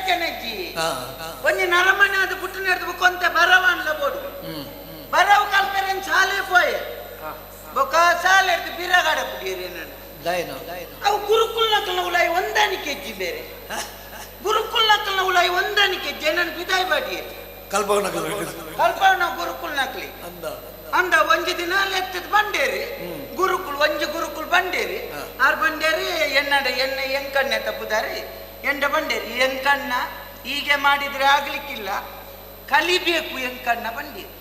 ಜನಜ್ಜಿ ಒಂಜಿ ನರಮನೆ ಅದು ಪುಟ್ಟಿನ ಹಿಡಿದು ಕೊಂತ ಬರವನ್ಲ ಬೋಡು ಬರವು ಕಲ್ಪೆರನ್ ಶಾಲೆ ಪೋಯೆ ಬೊಕ ಶಾಲೆ ಹಿಡಿದು ಬಿರಗಾಡ ಕುಡಿಯರಿ ನಾನು ಅವು ಗುರುಕುಲ್ ನಕಲ್ನ ಉಲಾಯಿ ಒಂದಾನಿಕೆ ಹೆಜ್ಜಿ ಬೇರೆ ಗುರುಕುಲ್ ನಕಲ್ನ ಉಲಾಯಿ ಒಂದಾನಿಕೆ ಹೆಜ್ಜೆ ನನ್ನ ಬಿದಾಯಿ ಬಾಡಿ ಕಲ್ಪವನ ಗುರುಕುಲ್ ನಕಲಿ ಅಂದ ಒಂಜಿ ದಿನ ಲೆತ್ತದ ಬಂಡೇರಿ ಗುರುಕುಲ್ ಒಂಜಿ ಗುರುಕುಲ್ ಬಂಡೇರಿ ಆರ್ ಬಂಡೇರಿ ಎನ್ನಡ ಎನ್ನ ಎಂಕಣ್ಣೆ ತಪ್ಪುದಾರಿ ಎಂಡ ಬಂಡೇರಿ ಎಂಕಣ್ಣ ಹೀಗೆ ಮಾಡಿದ್ರೆ ಆಗ್ಲಿಕ್ಕಿಲ್ಲ ಕಲಿಬೇಕು ಎಂಕಣ್ಣ ಬಂಡೀರಿ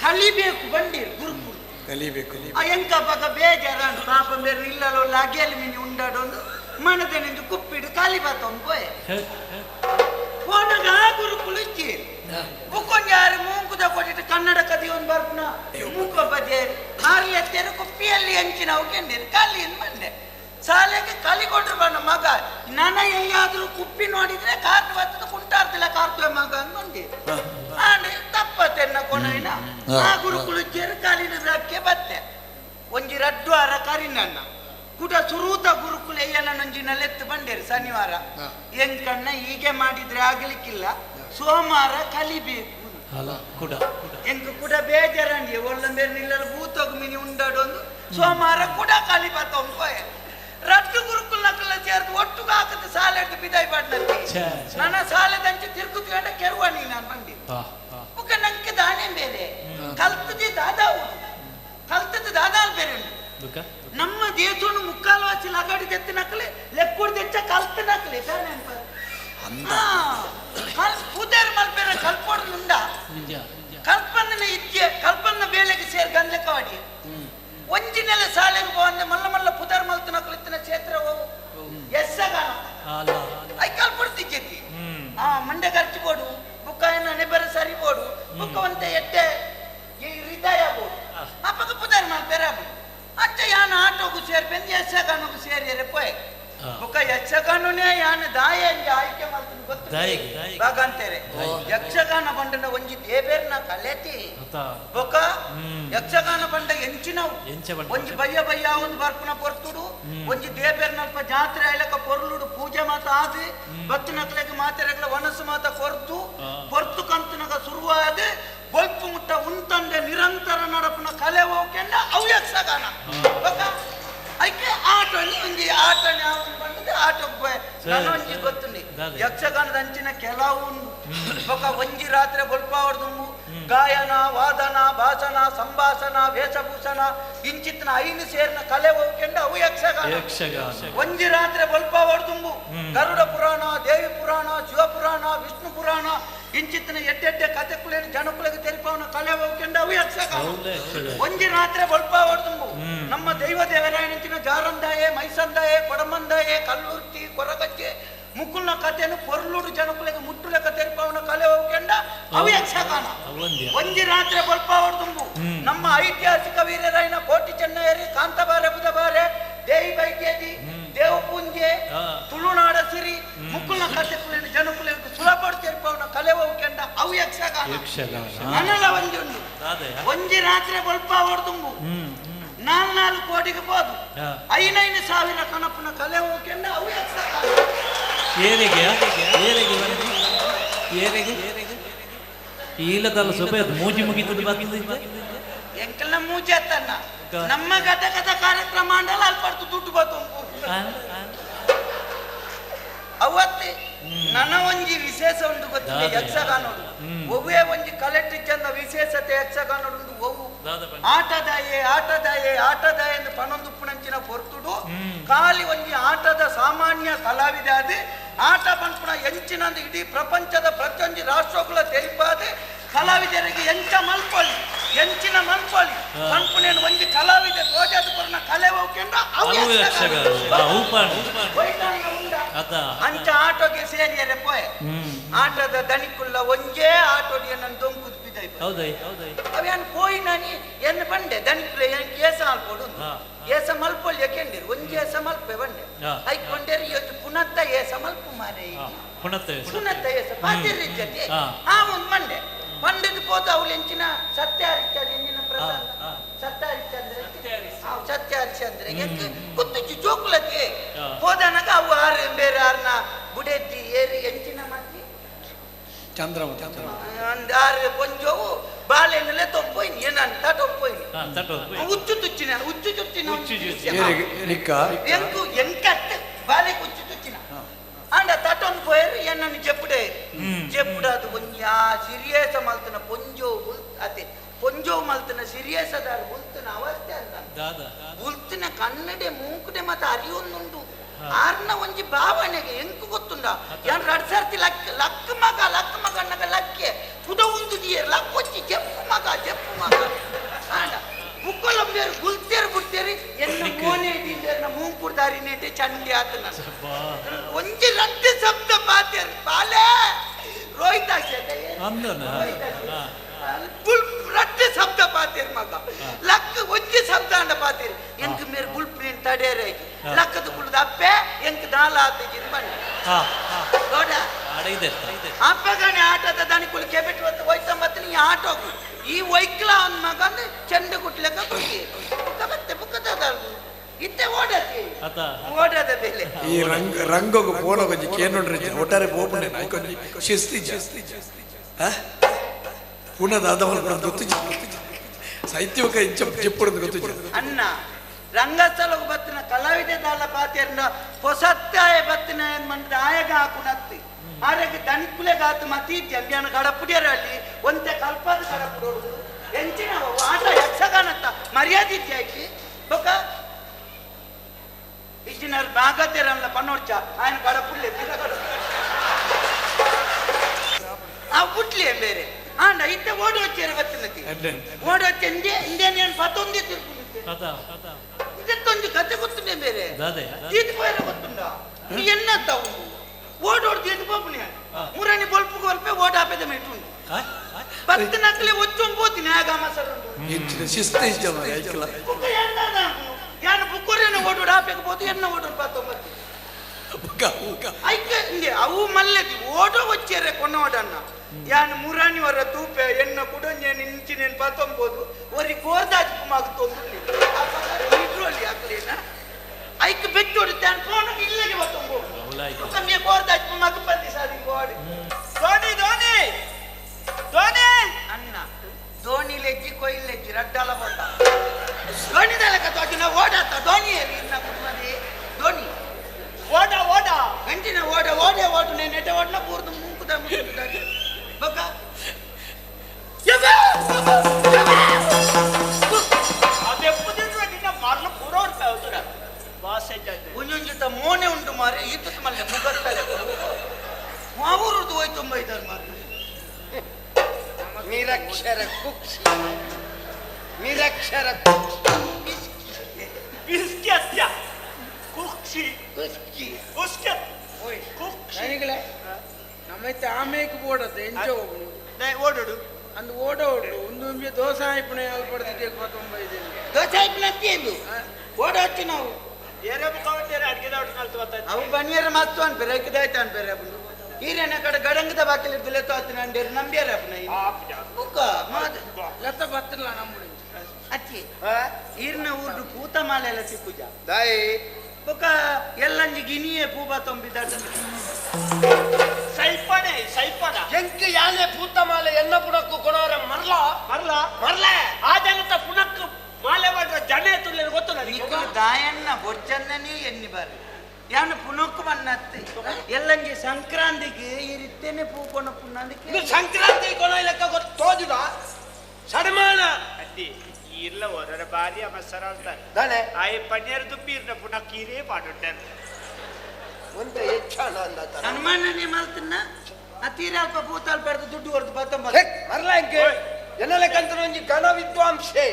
ಕಲಿಬೇಕು ಬಂಡೀರಿ ಗುರುಕುಲ್ ಕಲಿಬೇಕು ಎಂಕ ಬಗ ಬೇಜಾರ ಪಾಪ ಬೇರೆ ಇಲ್ಲಲ್ಲ ಅಗೇಲಿ ಮಿನಿ ಉಂಡಾಡೊಂದು ಮನದನಿಂದ ಕುಪ್ಪಿಡು ಕಾಲಿ ಬಾತೊಂದು ಪೋಯೆ ಹೋದಾಗ ಗುರುಕುಲ್ ಇಚ್ಚಿ ಬುಕ್ಕೊಂಜಾರು ಮೂಂಕುದ ಕೊಟ್ಟಿಟ್ಟು ಕನ್ನಡ ಕದಿ ಒಂದು ಬರ್ಪುನ ಮೂಕ ಬದೇ ಹಾರ್ಲಿ ಎತ್ತೇರು ಕುಪ್ಪಿಯಲ್ಲಿ ಹಂಚಿನ ಅವಕೆಂದಿರು ಕಾಲಿ ಎಂದು ಬಂದೆ ಶಾಲೆಗೆ ಕಲಿಕೊಂಡ್ರು ಬಣ್ಣ ಮಗ ನನ್ನ ಎಲ್ಲಿಯಾದ್ರೂ ಕುಪ್ಪಿ ನೋಡಿದ್ರೆ ಕಾರ್ತು ಬರ್ತದ ಕುಂಟಾರ್ತಿಲ್ಲ ಕಾರ್ತು ಮಗ ಅಂದ್ಕೊಂಡಿರು ಆಂಡೆ ತಪ್ಪತ್ತೆನ್ನ ಕೊನೆಯಿನ ಆ ಗುರುಕುಲು ಚೇರು ಕಾಲಿನ ರಕ್ಕೆ ಬತ್ತೆ ಒಂಜಿ ರಡ್ಡು ಅರ ಕರಿನನ್ನ ಕುಟ ಸುರೂತ ಗುರುಕುಲ ನಂಜಿನಲ್ಲೆತ್ತು ಬಂಡೇರು ಶನಿವಾರ ಎಂಕಣ್ಣ ಹೀಗೆ ಮಾಡಿದ್ರೆ ಆಗ್ಲಿಕ್ಕಿಲ್ಲ ಸೋಮವಾರ ಕಲಿಬೇಕು ಎಂಕ ಕೂಡ ಬೇಜಾರಂಡಿ ಒಳ್ಳ ಬೇರೆ ನಿಲ್ಲಲು ಭೂತೋಗ ಮಿನಿ ಉಂಡಾಡೊಂದು ಸೋಮವಾರ ಕೂಡ ಕಲಿಬತ್ತೊಂದು ರಟ್ಟು ಗುರುಕುಲ್ ನಕಲ್ಲ ಸೇರ್ದು ಒಟ್ಟುಗ ಹಾಕದ ಶಾಲೆ ಹಿಡಿದು ಬಿದಾಯಿ ಪಾಡ್ನಲ್ಲಿ ನನ್ನ ಶಾಲೆದಂಚೆ ತಿರುಗುತ್ಕೊಂಡ ಕೆರುವಣಿ ನಾನು ಬಂದಿ ಮುಖ ನಂಗೆ ದಾಣೆ ಬೇರೆ ಕಲ್ತದಿ ದಾದಾವು ಕಲ್ತದ ದಾದಾಲ್ ಬೇರೆ ನಮ್ಮ ದೇಶವನ್ನು ಮುಕ್ಕಾಲು ವಾಸಿ ಲಗಾಡಿ ತೆತ್ತು ನಕಲೆ ಲೆಕ್ಕುಡ್ ತೆಚ್ಚ ಕಲ್ತ ನಕಲೆ ಪೂದೇರ್ ಮಲ್ಪೇರ ಕಲ್ಪೋಡ್ನುಂಡ ಕಲ್ಪನ್ನ ಇಜ್ಜೆ ಕಲ್ಪನ್ನ ಬೇಲೆಗೆ ಸೇರ್ ಗಂಧಕವಾಡಿ ಒಂಜಿನೆಲ್ಲ ಶಾಲೆಗೆ ಹೋಗಂದೆ ಮಲ್ಲ ಮಲ್ಲ ಪುದರ್ ಮಲ್ತು ನಕಲಿತ್ತಿನ ಕ್ಷೇತ್ರ ಎಸ್ಸಗಾನ ಐ ಕಲ್ಪಡ್ತಿಜ್ಜೆತಿ ಮಂಡೆ ಖರ್ಚು ಬೋಡು ಬುಕ್ಕ ಏನು ನೆಬರ ಸರಿ ಬೋಡು ಬುಕ್ಕವಂತ ಎಟ್ಟೆ ಹೃದಯ ಬೋಡು ಅಪ್ಪಗ ಪುದರ್ ಮಲ್ಪೇರ ಬೋಡು ಅಚ್ಚ ಯಾನ ಆಟೋಗೂ ಸೇರ್ಬಂದು ಯಕ್ಷಗಾನಗೂ ಸೇರಿಯರೆ ಪೋಯ್ ಬೊಕ್ಕ ಯಕ್ಷಗಾನನೇ ಯಾನ ದಾಯ ಆಯ್ಕೆ ಮಾಡ್ತೀನಿ ಗೊತ್ತು ಬಾಗಂತೇರೆ ಯಕ್ಷಗಾನ ಬಂಡನ ಒಂಜಿ ದೇಬೇರ್ನ ಕಲೆತಿ ಬೊಕ್ಕ ಯಕ್ಷಗಾನ ಬಂಡ ಎಂಚಿನವು ಒಂಜಿ ಬಯ್ಯ ಬಯ್ಯ ಒಂದು ಬರ್ಪುನ ಪೊರ್ತುಡು ಒಂಜಿ ದೇಬೇರ್ನಲ್ಪ ಜಾತ್ರೆ ಆಯ್ಲಕ ಪೊರ್ಲುಡು ಪೂಜೆ ಮಾತ ಆದಿ ಬತ್ತಿನಕ್ಲೆಗೆ ಮಾತೆರೆಗ್ಲ ವನಸು ಮಾತ ಪೊರ್ತು ಕಂತನಗ ಶುರುವಾದ ಬೊಲ್ಪು ಮುಟ್ಟ ಉಂತಂದೆ ನಿರಂತರ ನಡಪನ ಕಲೆ ಹೋಗ್ಕೊಂಡ ಅವು ಯಕ್ಷಗಾನ ಐಕೆ ಆಟೋನಿ ಒಂಜಿ ಆಟೋನಿ ಬಂದಿದೆ ಆಟೋಗೆ ನನೊಂಜಿ ಗೊತ್ತುಂಡಿ ಯಕ್ಷಗಾನದ ಅಂಚಿನ ಕೆಲವು ಬೊಕ ಒಂಜಿ ರಾತ್ರಿ ಬೊಲ್ಪಾವಡ್ದುಂಬು ಗಾಯನ ವಾದನ ಭಾಷಣ ಸಂಭಾಷಣ ವೇಷಭೂಷಣ ಇಂಚಿತ್ನ ಐನು ಸೇರ್ನ ಕಲೆ ಹೋಗ್ಕೊಂಡ ಅವು ಯಕ್ಷಗಾನ ಒಂಜಿ ರಾತ್ರಿ ಬೊಲ್ಪಾವಡ್ದುಂಬು ಗರುಡ ಪುರಾಣ ದೇವಿ ಪುರಾಣ ಶಿವಪುರಾಣ ವಿಷ್ಣು ಪುರಾಣ ಇಂಚಿತ್ತಿನ ಎಡ್ಡೆಡ್ಡೆ ಕಥೆಕುಲೇನು ಜನಕುಲೆಗೆ ತೆರಿಪವನ ಕಲೆ ಹೋಗ್ಕೊಂಡ ಅವು ಯಕ್ಷಗಾನ ಒಂಜಿ ರಾತ್ರಿ ಬೊಲ್ಪಾವಡ್ದುಂಬು ನಮ್ಮ ದೈವ ದೇವರಾಯನಂಚಿನ ಜಾರಂದಾಯೆ ಮೈಸಂದಾಯೆ ಕೊಡಮಂದಾಯೆ ಕಲ್ಲೂರ್ತಿ ಕೊರಗಜ್ಜೆ ಮುಕ್ಕುಲ್ನ ಕಥೆಯನ್ನು ಪೊರ್ಲೂಡು ಜನಕುಲೆಗೆ ಮುಟ್ಟುಲೆಕ ತೆರಿಪವನ ಕಲೆ ಹೋಗ್ಕೊಂಡ ಅವು ಯಕ್ಷಗಾನ ಒಂಜಿ ರಾತ್ರಿ ಬೊಲ್ಪಾವಡ್ದುಂಬು ನಮ್ಮ ಐತಿಹಾಸಿಕ ವೀರರಾಯನ ಕೋಟಿ ಚೆನ್ನಯ್ಯರಿ ಕಾಂತಬಾರೆ ಬುಧಬಾರೆ ದೇವಿ ಬೈಕೇದಿ ದೇವಪುಂಜೆ ತುಳುನಾಡ ಸಿರಿ ಮುಕ್ಕುಲ್ನ ಕಥೆಕುಲೇನು ಜನಕುಲೆಗೆ ಸುಲಭ ತೆರಿಪವನ ಕಲೆ ಹೋಗ್ಕೊಂಡ ಅವು ಯಕ್ಷಗಾನ ನನ್ನಲ್ಲ ಒಂಜಿ ಉಂಡು ಒಂಜಿ ರಾತ್ರಿ ಬೊಲ್ಪಾವಡ್ದುಂಬು 4 ಕೋಟಿಗೆ ಬೋದು 5,000 ಕನಪನ ಕಲೆ ಹೋಗ್ಕೊಂಡ ಅವು ಯಕ್ಷಗಾನ ಈಲದಲ್ಲ ಸೊಪ್ಪೆ ಮೂಜಿ ಮುಗಿತದ ಬಂದಿದ್ದ ಎಂಕಲ್ನ ಮೂಜಿ ಅತ್ತನ್ನ ನಮ್ಮ ಘಟಕದ ಕಾರ್ಯಕ್ರಮ ಅಂಡಲ್ಲ ಅಲ್ಪಡ್ತು ದುಡ್ಡು ಬತ್ತು ಅವತ್ತೆ ನನ್ನ ಒಂಜಿ ವಿಶೇಷ ಉಂಟು ಗೊತ್ತಿಲ್ಲ ಯಕ್ಷಗಾನೋಡು ಒವ್ವೇ ಒಂಜಿ ಕಲೆಕ್ಟ್ರಿ ಚಂದ ವಿಶೇಷತೆ ಯಕ್ಷಗಾನೋಡು ಒವ್ವು ಆಟದಾಯೆ ಎಂದು ಪಣೊಂದುಪ್ಪುನಂಚಿನ ಪೊರ್ತುಡು ಖಾಲಿ ಒಂಜಿ ಆಟದ ಸಾಮಾನ್ಯ ಕಲಾವಿದ ಅದೇ ಆಟ ಪಂಪುನ ಎಂಚಿನಂದು ಇಡೀ ಪ್ರಪಂಚದ ಪ್ರತಿಯೊಂದು ರಾಷ್ಟ್ರಗಳ ತೆರಿಪಾದೆ ಕಲಾವಿದರಿಗೆ ಎಂಚಿನ ಮಲ್ಪೊಳಿ ಪಂಪುನೇನು ಒಂಜಿ ಕಲಾವಿದ ತೋಜಾದ ಪುರನ ಕಲೆ ಹೋಗ್ಕೊಂಡ ಅಂಚ ಆಟೋಗೆ ಸೇರಿಯರೆ ಪೋಯೆ ಆಟದ ದನಿಕುಲ್ಲ ಒಂಜೇ ಆಟೋಡಿಯ ನನ್ನ ದೊಂಕುದು ಬಿದ್ದಾಯಿ ಅವೇನು ಪೋಯಿ ನಾನಿ ಎನ್ನು ಬಂಡೆ ದನಿಕುಲ್ಲ ಏನು ಕೇಸ ಆಲ್ಪೋಡು ಏಸ ಮಲ್ಪೊಳ್ಳಿ ಯಾಕೆಂಡಿರು ಒಂಜಿ ಏಸ ಮಲ್ಪೆ ಬಂಡೆ ಐಕೊಂಡೇರಿ ಇವತ್ತು ಪುನತ್ತ ಏಸ ಮಲ್ಪು ಮಾರೇ ಪುನತ್ತ ಏಸ ಪಾತಿರಿ ಜೊತೆ ಒಂದು ಮಂಡೆ ಪಂಡಿತ ಪೋತ ಅವಳು ಎಂಚಿನ ಸತ್ಯಹರಿಶ್ಚಂದ್ರ ಎಂಜಿನ ಪ್ರಸಾದ ಸತ್ಯಹರಿಶ್ಚಂದ್ರ ಕುತ್ತುಚ್ಚಿ ಜೋಕುಲಕ್ಕೆ ಹೋದನಗ ಅವು ಬೇರೆ ಆರ್ನ ಬುಡೆತ್ತಿ ಚಂದ್ರಮ ಅಂದಾರು ಕೊಂಚವು ಬಾಳೆನೆಲ್ಲ ತೊಂಪೋಯ್ನಿ ಏನಂತ ತೊಂಪೋಯ್ನಿ ಉಚ್ಚು ತುಚ್ಚಿನ ಉಚ್ಚು ಚುಚ್ಚಿನ ಎಂಕು ಎಂಕತ್ತೆ ಬಾಲೆ ಉಚ್ಚು ತುಚ್ಚಿನ ಅಂಡ ತಟೊಂದು పోయారు ఎన్నని చెప్పుడే చెప్పుడాదు కొంచెం సిరియస్ మల్తన పొంజో అదే పొంజో మల్తన సిరియస్ అదారు బుల్తన అవస్థೆ ಅಂತ ಬುಲ್ತಿನ ಕನ್ನಡೆ ಮೂಕುಡೆ ಮತ್ತೆ ಅರಿಯೊಂದುಂಟು ಆರ್ನ ಒಂಜಿ ಭಾವನೆಗೆ ಎಂಕು ಗೊತ್ತುಂಡ ಯಾನ್ ರಡ್ ಸರ್ತಿ ಲಕ್ಕ ಮಗ ಅನ್ನಗ ಲಕ್ಕೆ ಪುಡ ಉಂದು ದಿಯರ್ ಲಕ್ಕ వచ్చి ಜಪ್ಪು ಮಗ ಆಂಡ ಬುಕ್ಕಲ ಬೇರು ಗುಲ್ತೇರು ಬುಟ್ಟೇರಿ ಎನ್ನ ಮೋನೆ ದಿಂದರ್ನ ಮೂಂಕುಡ್ ದಾರಿನೇಟೆ ಚಂಡಿ ಆತನ ಒಂಜಿ ರಡ್ಡೆ ಶಬ್ದ ಪಾತೇರು ಬಾಲೆ ರೋಹಿತ ರಡ್ಡೆ ಶಬ್ದ ಪಾತೇರು ಮಗ ಲಕ್ಕ ಒಂಜಿ ಶಬ್ದ ಅಂಡ ಪಾತೇರು ಎಂಕ್ ಮೇರ್ ಬುಲ್ಪಿನ ತಡೇರೆ ಲಕ್ಕದ ಕುಳ್ದ ಅಪ್ಪೆ ಎಂಕ್ ದಾಲ ಆತ ಬನ್ನಿ ನೋಡ ಅಪ್ಪಗಾನೆ ಆಟದ ದನಿ ಕುಳಿ ಕೆಬಿಟ್ ಹೊತ್ತು ಹೋಯ್ತಂಬತ್ತು ನೀ ಆಟೋಗು ಈ ವೈಕ್ಲ ಅವನ ಮಗಂದು ಚೆಂಡ ಕುಟ್ಲೆಕ್ಕ ಕುಟ್ಟಿ ಮತ್ತೆ ಬುಕ್ಕದ ಇತ್ತೆ ಓಡದ ಬೆಲೆ ಈ ರಂಗೋಗ ಪೋನ ಕೊಂಚ ಕೇನೊಂಡ್ರೆ ಒಟ್ಟಾರೆ ಪೋಪುಂಡೆ ಕೊಂಚ ಶಿಸ್ತಿ ಪುನಃ ದಾದವಲ್ ಗೊತ್ತು ಸಾಹಿತ್ಯಕ చెప్పుడు ಗೊತ್ತು ಅನ್ನ ರಂಗಸ್ಥಳಕ್ಕೆ ಬತ್ತಿನ ಕಲಾವಿದೆ ದಾಲ ಪಾತಿಯನ್ನ ಹೊಸತ್ತಾಯ ಬತ್ತಿನ ಏನ್ ಮಾಡಿದ್ರೆ ಆಯಗ ಹಾಕುನತ್ತಿ ಆರೆಗೆ ದಣಿಕುಲೆ ಗಾತು ಮತೀತಿ ಅಂಬ್ಯಾನ ಗಡಪುಡಿಯರಲ್ಲಿ ಒಂತೆ ಕಲ್ಪದ ಗಡಪುಡೋದು ಎಂಚಿನ ಆಟ ಯಕ್ಷಗಾನತ್ತ ಮರ್ಯಾದೆ ಇತ್ಯಾಕಿ ಬೊಕ ಇಂಜಿನಿಯರ್ ಬಾಗತೆರಲ್ಲ ಪನ್ನೋಡ್ಚ ఆయన ಗಡಪುಡ್ಲೆ ಆ ಬುಟ್ಲಿ ಬೇರೆ ಆಂಡ ಇತ್ತೆ ಓಡಿ వచ్చారు ಬತ್ತಿನತಿ ಓಡಿ వచ్చి ಇಂದೇ నేను పతొంది తిరుగుతుంది ಇದೊಂದು ಕತೆ ಗೊತ್ತುಂಡೆ ಬೇರೆ ತೀರ್ಪೋಯ್ರ ಗೊತ್ತುಂಡ ನೀ ಎನ್ನತ್ತಾವು ಓಡೋಡು ತೀರ್ಪೋಪುನೆ ಮುರನಿ ಬೊಲ್ಪು ಗೊಲ್ಪೆ ಓಡ ಆಪೆದ ಮೆಟ್ಟುಂಡು ಪತ್ತು ನಕ್ಲೆ ಒಚ್ಚೊಂದು ಹೋತೀನಿ ಆಗ ಮಸರು ಶಿಸ್ತು ಐಕಲ ಯಾನು ಬುಕ್ಕೋರೇನ ಓಡೋಡು ಆಪೆಗೆ ಬೋದು ಎನ್ನ ಓಡೋಡು ಪತ್ತೊಂಬತ್ತು ಐಕ ಇಂದೆ ಅವು ಮಲ್ಲೆದಿ ಓಡೋ వచ్చారే కొన్నోడన్న ಯಾನು ಮುರಾನಿ ವರ ತೂಪೆ ಎನ್ನ ಕುಡೊಂಜೇನು ಇಂಚಿನೇನು ಪತ್ತೊಂಬೋದು ಒರಿ ಗೋರ್ದಾಜು ಮಾಗುತ್ತೊಂದು ಇದ್ರಲ್ಲಿ ಹಾಕ್ಲೇನ ಐಕ್ ಬೆಟ್ಟು ಹೊಡಿತಾನೆ ಫೋನ್ ಇಲ್ಲಿಗೆ ಪತ್ತೊಂಬೋದು ಕಮ್ಮಿ ಗೋರ್ದಾಜು ಮಗ ಪಂದಿ ಸಾರಿ ಗೋಡಿ ಧೋನಿ ಅನ್ನ ಧೋನಿ ಲೆಜ್ಜಿ ಕೊಯ್ಲು ಲೆಜ್ಜಿ ರಡ್ಡಾಲ ಬಂದ ಧೋನಿದಲ್ಲ ಕತ್ತೋಜಿನ ಓಡಾತ ಧೋನಿ ಇನ್ನ ಕುಟುಂಬದಿ ಧೋನಿ ಓಡ ಗಂಟಿನ ಓಡು నేను ఎట ఓడన పూర్తి ముంకుదా బక ಅದೆಪ್ಪದಿದ್ರೆ ನಿನ್ನ ಮಾರ್ಲ ಪೂರೋಡ್ ಕಾವುತರ ಬಾಸ್ ಐತೆ ಒಂಜೊಂಜಿತ ಮೋನೆ ಉಂಟು ಮಾರೆ ಈತತ್ ಮಲ್ಲೆ ಮುಗತ್ತಲೆ ಮಾವೂರುದು ಹೋಯ್ತು 95 ಮಾರ್ಲೆ ನಿರಕ್ಷರ ಕುಕ್ಷಿ ಬಿಸ್ಕಿ ಅತ್ಯ ಕುಕ್ಷಿ ನಮ್ಮೈತೆ ಆಮೇಲೆ ಓಡತ್ತೆ ಎಂಚ ಓಡೋಡು ಅಂದು ಓಡೋಡು ಒಂದು ದೋಸೆ ಆಯ್ಪಣೆ ಅಲ್ಪಡ್ತಿದ್ದೆ 95 ದೋಸೆ ಆಯ್ಪಣೆ ಅತ್ತಿ ಓಡೋಚ್ಚು ನಾವು ಅವು ಬನ್ನಿಯರ ಮಸ್ತು ಅನ್ಪೇರೆ ಐಕದಾಯ್ತ ಅನ್ಪೇರೆ ಈರೇನ ಕಡೆ ಗಡಂಗದ ಬಾಕಿಲಿ ಬಿಲೆತ್ತು ಹತ್ತಿನ ಅಂಡೇರು ನಂಬ್ಯಾರ ಬುಕ್ಕ ಲತ್ತ ಬತ್ತಿಲ್ಲ ನಮ್ಮುಡಿ ಅಚ್ಚಿ ಈರ್ನ ಊರ್ದು ಪೂತ ಮಾಲೆ ಎಲ್ಲ ಸಿಕ್ಕುಜ ಬುಕ್ಕ ಎಲ್ಲಂಜಿ ಗಿನಿಯೇ ಪೂಬ ತೊಂಬಿದ ಸೈಪಣ ಎಂಕ ಯಾಲೆ ಪೂತ ಮಾಲೆ ಎನ್ನ ಪುಡಕ್ಕು ಕೊಡೋರ ಮರ್ಲ ಆ ಜನತ ಪುನಕ್ಕು ಮಾಲೆ ಮಾಡ್ರ ಜನ ತುಳ್ಳೆ ಗೊತ್ತು ನಿಕ್ಕು ದಾಯಣ್ಣ ಬೊಚ್ಚನ್ನೇ ಎನ್ನಿ ಬಾರಿ ಯಾನು ಪುನಕ್ಕು ಬನ್ನತ್ತೆ ಎಲ್ಲಂಜಿ ಸಂಕ್ರಾಂತಿಗೆ ಈ ರೀತಿಯೇ ಪೂ ಕೊನ ಪುನ್ನದಕ್ಕೆ ಸಂಕ್ರಾಂತಿ ಕೊನ ಲೆಕ್ಕ ಗೊತ್ತು ತೋದಿದ ಸಡಮಾನ ಅದ್ದಿ ಇಲ್ಲ ಹೊರರ ಬಾರಿ ಅಮಸರ ಅಂತಾರೆ ಆಯ್ ಪನ್ನೀರ್ ದುಪ್ಪೀರ್ನ ಪುನಃ ಕೀರೇ ಮಾಡುಂಟಾರೆ ಒಂದು ಹೆಚ್ಚಾನ ಅಂದ ಸನ್ಮಾನನೇ ಮಾಡ್ತಿನ್ನ ಅತೀರಾಲ್ಪ ಭೂತಾಲ್ ಪಡೆದು ದುಡ್ಡು ಹೊರತು ಬತ್ತಂಬ ಮರ್ಲ ಎಂಕೆ ಎನ್ನಲೆ ಕಂತನ ಒಂಜಿ ಘನ ವಿದ್ವಾಂಸೆ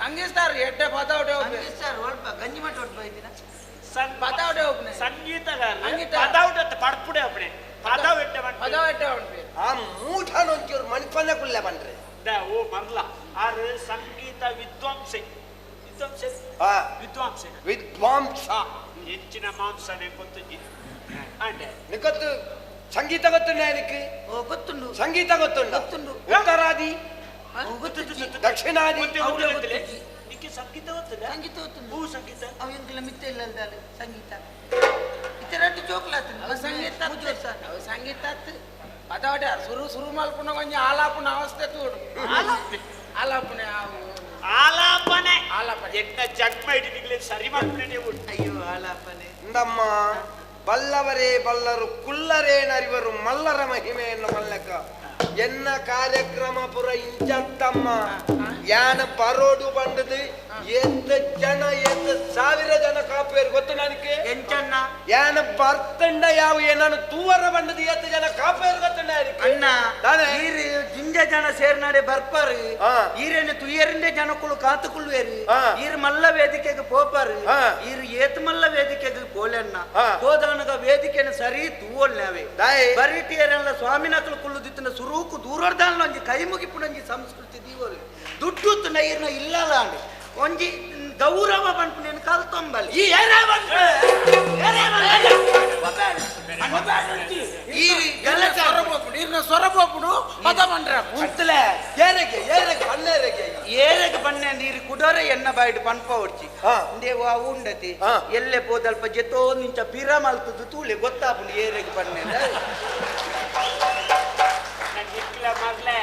ಸಂಗೀಸ್ತಾರ್ ಎಡ್ಡೆ ಪತಾವಟೆ ಸಂಗೀಸ್ತಾರ್ ಒಲ್ಪ ಗಂಜಿ ಮಟ್ಟ ಒಟ್ಟು ಬೈದಿನ ಪತಾವಟೆ ಹೋಗ್ನೆ ಸಂಗೀತಗಾರ ಪದಾವಟ ಪಡ್ಪುಡೆ ಅಪ್ಪಣೆ ಪದಾವಟೆ ಉಂಟು ಆ ಮೂಢನೊಂಚೂರು ಮಣಿಪನ್ನ ಕುಲ್ಲೆ ಬಂದ್ರೆ ಓ ಮರ್ಲ ಆರು ಸಂಗೀತ ವಿದ್ವಾಂಸೆ ವಿದ್ವಾಂಸ ಹೆಚ್ಚಿನ ಮಾಂಸನೆ ಗೊತ್ತು ಅಂಡೆ ನಿಗೊತ್ತು ಸಂಗೀತ ಗೊತ್ತುಂಡ എനിക്ക് ಗೊತ್ತುಂಡು ಸಂಗೀತ ಗೊತ್ತುಂಡು ಉತ್ತರಾದಿ ದಕ್ಷಿಣಾದಿ ನಿಕ್ಕೆ ಸಂಗೀತ ಗೊತ್ತಿಲ್ಲ ಸಂಗೀತ ಗೊತ್ತುಂಡು ಹೂ ಸಂಗೀತ ಅವು ಎಂಕಲ ಮಿತ್ತ ಇಲ್ಲ ಸಂಗೀತ ಇತರಟ್ಟು ಚೋಕ್ಲಾತ್ ಸಂಗೀತ ಅದಾವಡೆ ಸುರು ಸುರು ಮಲ್ಪುನ ಕೊಂಚ ಆಲಾಪುನ ಅವಸ್ಥೆ ತೂಡು ಆಲಾಪನೆ ಆಲಾಪನೆ ಆಲಾಪನೆ ಎಂತ ಜನ್ಮ ಹಿಡಿದಿಗ್ಲಿ ಸರಿ ಮಾಡ್ಬಿಡಿ ನೀವು. ಅಯ್ಯೋ ಆಲಾಪನೆ ಇಂದಮ್ಮ ಬಲ್ಲವರೇ ಬಲ್ಲರು ಕುಲ್ಲರೇನರಿವರು ಮಲ್ಲರ ಮಹಿಮೆಯನ್ನು ಮಲ್ಲಕ ಎನ್ನ ಕಾರ್ಯಕ್ರಮ ಪುರ ಇಂಚತ್ತಮ್ಮ ಯಾನ ಪರೋಡು ಬಂದದು ಎತ್ತ ಜನ ಎತ್ತ 1000 ಜನ ಕಾಪೇರು ಗೊತ್ತು ನನಗೆ ಎಂಚಣ್ಣ ಯಾನ ಬರ್ತಂಡ ಯಾವ ಏನಾನು ತೂವರ ಬಂದದು ಎತ್ತ ಜನ ಕಾಪೇರು ಗೊತ್ತಂಡ ಅಣ್ಣ ಈರು ಜಿಂಜ ಜನ ಸೇರ್ನಾಡೆ ಬರ್ಪಾರು ಈರೇನು ತುಯ್ಯರಿಂದೆ ಜನಕ್ಕಳು ಕಾತುಕೊಳ್ಳುವೇರು ಈರು ಮಲ್ಲ ವೇದಿಕೆಗೆ ಪೋಪಾರು ಈರು ಏತ್ ಮಲ್ಲ ವೇದಿಕೆಗೆ ಪೋಲೆಣ್ಣ ಹೋದವನಗ ವೇದಿಕೆನ ಸರಿ ತೂವಲ್ನಾವೆ ಬರೀಟಿಯರೆಲ್ಲ ಸ್ವಾಮಿನಕಲು ಕುಳ್ಳುದಿತ್ತಿನ ಸುರೂಕು ದೂರದಾನ ಒಂಜಿ ಕೈ ಮುಗಿಪುಣಂಜಿ ಸಂಸ್ಕೃತಿ ದೀವೋಲಿ ದುಡ್ಡು ನೈರ್ನ ಇಲ್ಲಲ್ಲ ಅಂಡಿ ಒಂಜಿ ಗೌರವ ಬಂಟು ನೀನು ಕಲ್ತೊಂಬಲ್ಲಿ ಈ ಸೊರಬೋಪುಡು ಮತ ಬಂಡ್ರ ಏರೆಗೆ ಬನ್ನೆ ನೀರು ಕುಡೋರೆ ಎನ್ನ ಬಾಯಿಡು ಪನ್ಪ ಹೊಡ್ಚಿ ದೇವ ಉಂಡತಿ ಎಲ್ಲೆ ಪೋದಲ್ಪ ಜೆತೋ ನಿಂಚ ಪಿರ ಮಲ್ತದ್ದು ತೂಳೆ ಗೊತ್ತಾಪುಂಡು ಏರೆಗೆ ಬನ್ನೆ ಮಗ್ಲೆ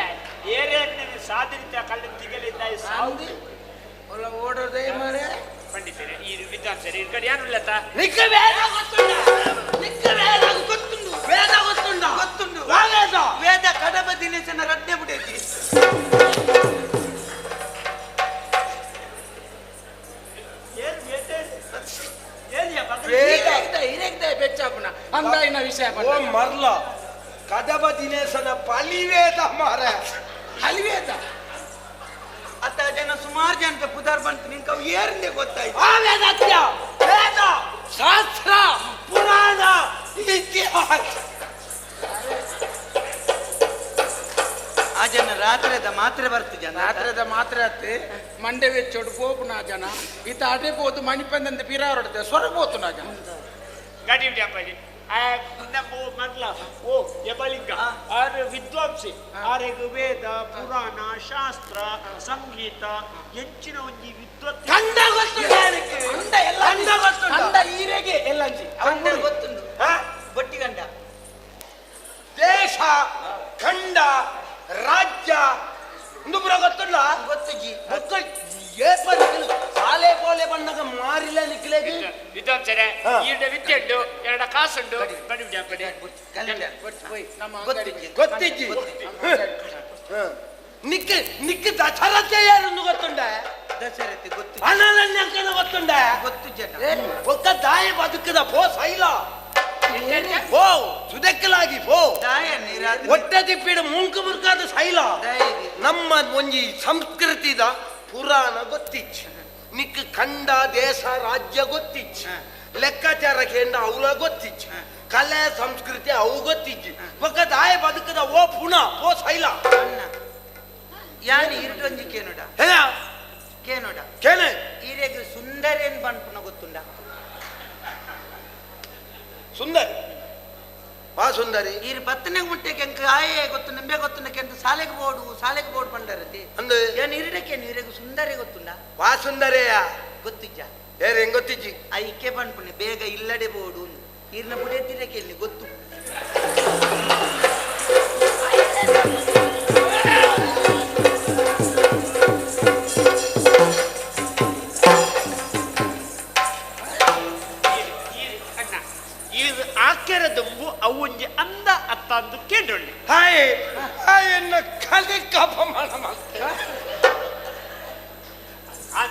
ಏರಿಯಾ ಸಾಧರಿತ ಕಳ್ಳ ತಿಗಲಿಂದ ಸಾವುದಿ ಒಲ್ಲ ಓಡೋದೇ ಮಾರೆ ಪಂಡಿತರೆ ಈ ವಿದ್ವಾಂಸರು ಈ ಕಡೆ ಯಾರು ಇಲ್ಲತ್ತ ಗೊತ್ತುಂಡು ವೇದ ಕಡಬ ದಿನೇಶನ ರಡ್ನೆ ಬಿಡೈತಿ ಬೆಚ್ಚಾಪುಣ ಅಂದಾಯಿನ ವಿಷಯ ಓ ಮರ್ಲ ಕದಬ ದಿನೇಶನ ಪಲಿವೇದ ಮಾರ ಹಲಿವೇದ ಅತ್ತ ಜನ ಸುಮಾರು ಜನಕ್ಕೆ ಪುದಾರ್ ಬಂತು ನಿಂಕ ಅವು ಏರಿಂದೆ ಗೊತ್ತಾಯ್ತು ವೇದ ಶಾಸ್ತ್ರ ಪುರಾಣ ಇತಿಹಾಸ ಆ ಜನ ರಾತ್ರಿದ ಮಾತ್ರೆ ಬರ್ತು ಜನ ರಾತ್ರದ ಮಾತ್ರ ಅತ್ತೆ ಮಂಡೆ ವೆಚ್ಚೋಡು ಪೋಪುನ ಜನ ಈತ ಅಡೆ ಪೋತು ಮಣಿಪಂದಂತೆ ಪಿರಾರೊಡತೆ ಸೊರ ಪೋತು ನಾ ಜನ ಗಾಡಿ ಉಂಟು ಅಪ್ಪಾಜಿ ನಮ್ಮ ಮೊದ್ಲ ಓ ಯಬಲಿಂಗ ಆರು ವಿದ್ವಾಂಸಿ ಆರೆಗು ವೇದ ಪುರಾಣ ಶಾಸ್ತ್ರ ಸಂಗೀತ ಹೆಚ್ಚಿನ ಒಂಜಿ ವಿದ್ವತ್ ಕಂಡ ಗೊತ್ತುಂಡು ಕಂಡ ಎಲ್ಲ ಕಂಡ ಗೊತ್ತುಂಡು ಕಂಡ ಈರೆಗೆ ಎಲ್ಲಂಜಿ ಕಂಡ ಗೊತ್ತುಂಡು ಬಟ್ಟಿ ಗಂಡ ದೇಶ ಖಂಡ ರಾಜ್ಯ ಇಂದುಪುರ ಗೊತ್ತುಂಡ ಗೊತ್ತುಜಿ ಸಾಲೆ ಪೋಲೆ ಬಣ್ಣಗ ಮಾರಿಲ್ಲ ನಿಕ್ಲೆಗೆ ವಿದ್ವಾಂಸರೇ ಈಡ ವಿದ್ಯೆ ಉಂಟು ಎರಡ ಕಾಸುಂಟು ಬಡಿ ಉಂಟು ಅಪ್ಪಡಿ ಗೊತ್ತಿಜ್ಜಿ ನಿಕ್ಕ ನಿಕ್ಕ ದಶರಥೆ ಯಾರನ್ನು ಗೊತ್ತುಂಡ ದಶರಥಿ ಗೊತ್ತು ಅನನ್ಯಕ್ಕನ ಗೊತ್ತುಂಡ ಗೊತ್ತು ಜನ ಒಕ್ಕ ದಾಯ ಬದುಕದ ಪೋ ಸೈಲ ಪೋ ಸುದಕ್ಕಲಾಗಿ ಪೋ ದಾಯ ನೀರಾದ ಒಟ್ಟೆ ತಿಪ್ಪಿಡ ಮುಂಕು ಮುರ್ಕಾದ ಸೈಲ ನಮ್ಮ ಒಂಜಿ ಸಂಸ್ಕೃತಿದ ಪುರಾಣ ಗೊತ್ತಿಚ್ಚ ನಿಕ್ಕ ಖಂಡ ದೇಶ ರಾಜ್ಯ ಗೊತ್ತಿಚ್ಚ ಲೆಕ್ಕಾಚಾರ ಕೇಂದ್ರ ಅವಳ ಗೊತ್ತಿಚ್ಚ ಕಲೆ ಸಂಸ್ಕೃತಿ ಅವು ಗೊತ್ತಿಜ್ಜಿ ಒಕ್ಕ ದಾಯ ಬದುಕದ ಓ ಪುಣ ಪೋ ಸೈಲ ಯಾನಿ ಇರುಟೊಂಜಿ ಕೇನುಡ ಹೇಳ ಕೇನುಡ ಕೇನೆ ಈರೆಗೆ ಸುಂದರೇನ್ ಬಂಪುನ ಗೊತ್ತುಂಡ ಸುಂದರಿ ಬಾ ಸುಂದರಿ ಈರು ಪತ್ತನೆ ಮುಟ್ಟೆಗೆ ಅಂಕ ಆಯೇ ಗೊತ್ತು ನಿಂಬೆ ಗೊತ್ತುಂಡಕ್ಕೆ ಅಂತ ಸಾಲೆಗೆ ಬೋರ್ಡು ಬಂಡರತಿ ಅಂದು ಏನು ಇರಡಕ್ಕೆ ನೀರೆಗೆ ಸುಂದರಿ ಗೊತ್ತುಂಡ ಬಾ ಸುಂದರಿಯ ಗೊತ್ತಿಜ್ಜ ಏರ್ ಹೆಂಗ್ ಗೊತ್ತಿಜ್ಜಿ ಐಕೆ ಬಂಡ್ಪುಣೆ ಬೇಗ ಇಲ್ಲಡೆ ಬೋಡು ಈರ್ನ ಬುಡೇತಿರಕ್ಕೆ ಇಲ್ಲಿ ಗೊತ್ತು ಇದು ಆಕೆರ ದುಂಬು ಅವು ಒಂಜಿ ಅಂದ ಅತ್ತ ಅಂದು ಕೇಂದ್ರೊಳ್ಳಿ ಹಾಯ್ ಹಾಯ್ ಎನ್ನ ಕಲಿ ಕಪ